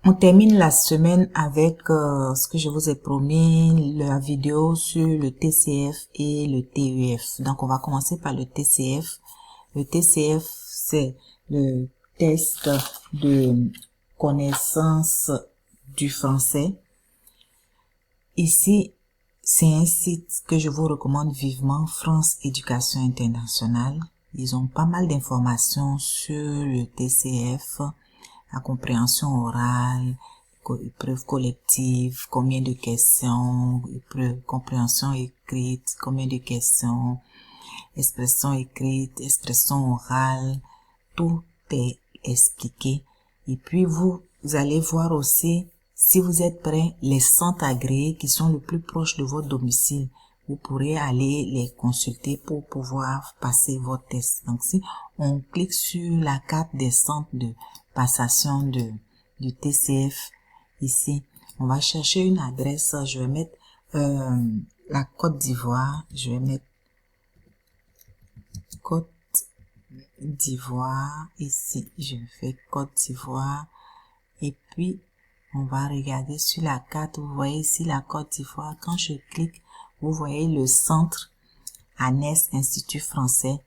On termine la semaine avec ce que je vous ai promis, la vidéo sur le TCF et le TEF. Donc, on va commencer par le TCF. Le TCF, c'est le test de connaissance du français. Ici, c'est un site que je vous recommande vivement, France Éducation Internationale. Ils ont pas mal d'informations sur le TCF, la compréhension orale, épreuve collective, combien de questions, épreuve, compréhension écrite, combien de questions, expression écrite, expression orale, tout est expliqué. Et puis vous allez voir aussi, si vous êtes prêts, les centres agréés qui sont le plus proches de votre domicile. Vous pourrez aller les consulter pour pouvoir passer votre test. Donc si on clique sur la carte des centres de passation du TCF, ici, on va chercher une adresse. Je vais mettre la Côte d'Ivoire. Je vais mettre Côte d'Ivoire. Ici, je fais Côte d'Ivoire. Et puis, on va regarder sur la carte. Vous voyez ici la Côte d'Ivoire. Quand je clique, vous voyez le centre Annès Institut Français.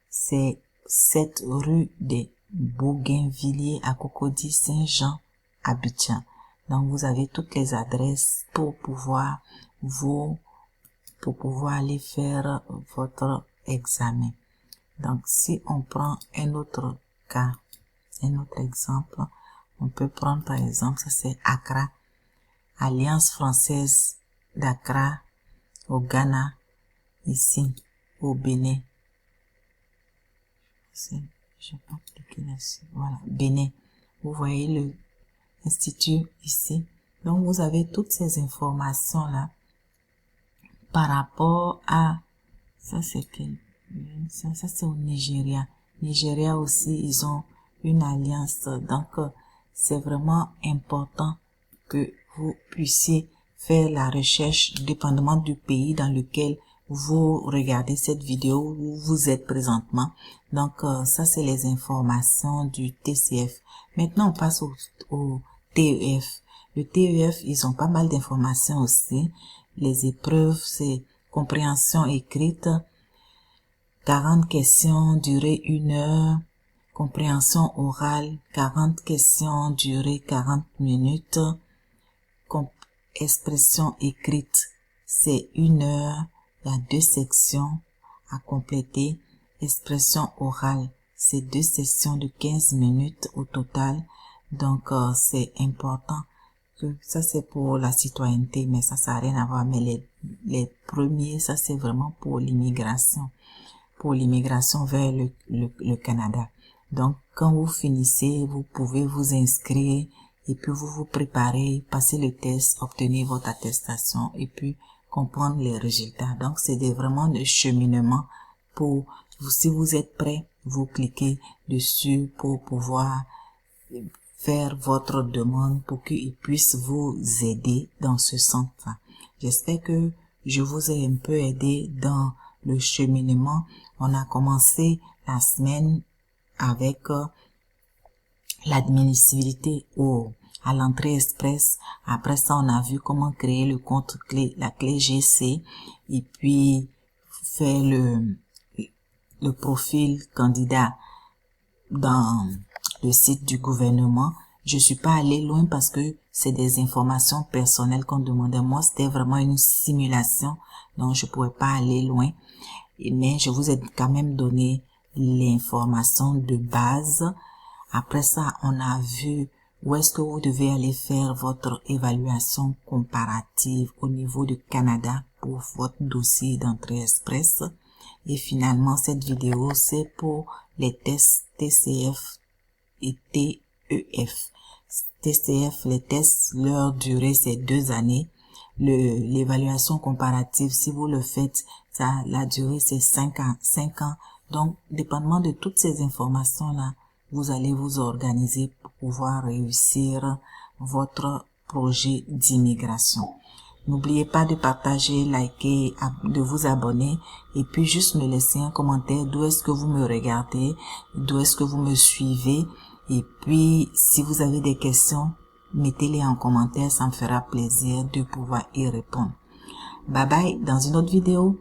C'est cette rue des Bougainvilliers à Cocody, Saint-Jean, Abidjan. Donc, vous avez toutes les adresses pour pouvoir aller faire votre examen. Donc, si on prend un autre cas, un autre exemple, on peut prendre par exemple, ça c'est Accra, Alliance française d'Accra, au Ghana, ici, au Bénin. Je vais pas cliquer là-dessus. Voilà, Bénin. Vous voyez le institut ici. Donc, vous avez toutes ces informations-là par rapport à, ça c'est ça c'est au Nigeria. Nigeria aussi, ils ont une alliance. Donc, c'est vraiment important que vous puissiez faire la recherche dépendamment du pays dans lequel vous regardez cette vidéo où vous êtes présentement. Donc, ça, c'est les informations du TCF. Maintenant, on passe au TEF. Le TEF, ils ont pas mal d'informations aussi. Les épreuves, c'est compréhension écrite, 40 questions, durée 1 heure. Compréhension orale, 40 questions, durée 40 minutes. Expression écrite, c'est 1 heure. Il y a 2 sections à compléter. Expression orale, c'est 2 sessions de 15 minutes au total. Donc, c'est important. Ça, c'est pour la citoyenneté, mais ça n'a rien à voir. Mais les premiers, ça, c'est vraiment pour l'immigration. Pour l'immigration vers le Canada. Donc, quand vous finissez, vous pouvez vous inscrire et puis vous vous préparez, passer le test, obtenir votre attestation et puis comprendre les résultats. Donc, c'est vraiment le cheminement pour vous. Si vous êtes prêt, vous cliquez dessus pour pouvoir faire votre demande pour qu'ils puissent vous aider dans ce sens-là. J'espère que je vous ai un peu aidé dans le cheminement. On a commencé la semaine avec l'admissibilité à l'entrée express. Après ça, on a vu comment créer le compte clé, la clé GC, et puis faire le profil candidat dans le site du gouvernement. Je suis pas allée loin parce que c'est des informations personnelles qu'on demandait. Moi, c'était vraiment une simulation, donc je pouvais pas aller loin. Mais je vous ai quand même donné l'information de base. Après ça, on a vu où est-ce que vous devez aller faire votre évaluation comparative au niveau du Canada pour votre dossier d'entrée express. Et finalement, cette vidéo, c'est pour les tests TCF et TEF. TCF, les tests, leur durée, c'est 2 années. L'évaluation comparative, si vous le faites, ça, la durée, c'est 5 ans. Donc, dépendamment de toutes ces informations-là, vous allez vous organiser pour pouvoir réussir votre projet d'immigration. N'oubliez pas de partager, liker, de vous abonner et puis juste me laisser un commentaire d'où est-ce que vous me regardez, d'où est-ce que vous me suivez Et puis, si vous avez des questions, mettez-les en commentaire, ça me fera plaisir de pouvoir y répondre. Bye bye, dans une autre vidéo.